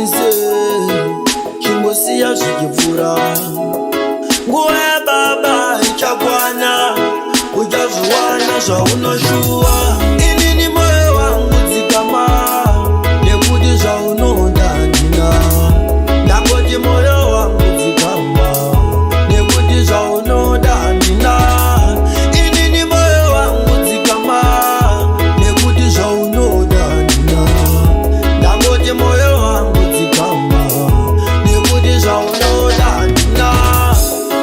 ukwanise chingosiya zvichipfuura. Nguva yababa ichakwana, uchazviwana zvaunoshuva. Inini moyo wangu dzikama, nekuti zvaunoda ndina. Ndangoti moyo wangu dzikama, nekuti zvaunoda ndina. Inini moyo wangu dzikama, nekuti zvaunoda ndina. Ndangoti moyo wangu dzikama, nekuti zvaunoda ndina.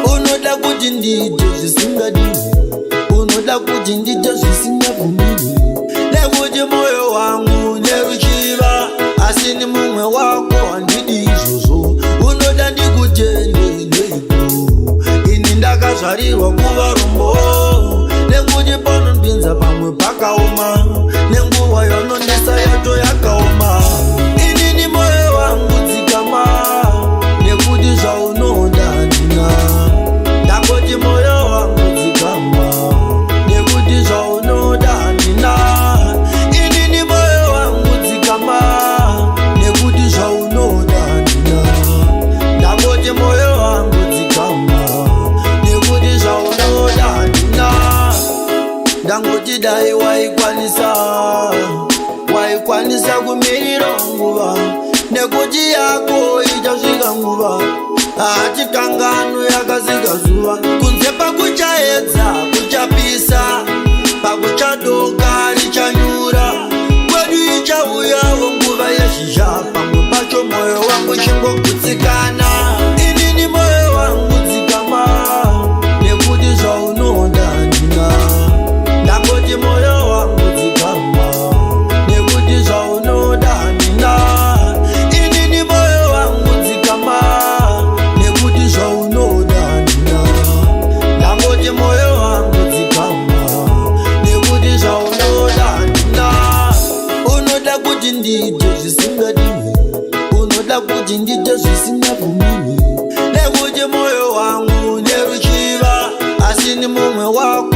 Unoda kuti ndiite zvisingadiwe, unoda kuti ndiite zvisingabvumirwe, nekuti moyo wangu neruchiva, asi ni mumwe wako handidi izvozvo. Unoda ndikutendereiko, ini ndakazvarirwa kuva rombo, nekuti panondinza pamwe pakaoma, nenguva yonondisa yato yakaoma. Inini moyo wangu dzikama, nekuti zvaunoda ndina. Ndangoti moyo wangu dzikama, nekuti zvaunoda ndina. Inini moyo wangu dzikama, nekuti zvaunoda ndina. Ndangoti moyo wangu dzikama, nekuti zvaunoda ndina. Ndangoti dai waikwanisa kumirira nguva, nekuti yako ichasvika nguva. Hachikangano yakasika zuva, kunze pakuchaedza kuchapisa, pakuchadoka richanyura, kwedu ichauyawo nguva yezhizha. Pamwe pacho moyo wangu chingogutsikana. Inini moyo wangu dzikama, nekuti zvaunoda ndina. Ndangoti moyo wangu dzikama, nekuti zvaunoda ndina. Inini moyo wangu dzikama, nekuti zvaunoda ndina. Ndangoti moyo wangu dzikama, nekuti zvaunoda ndina. Unoda kuti ndiite zvisingadiwe, unoda kuti ndiite zvisingabvumirwe, nekuti moyo wangu neruchiva, asi ni mumwe wako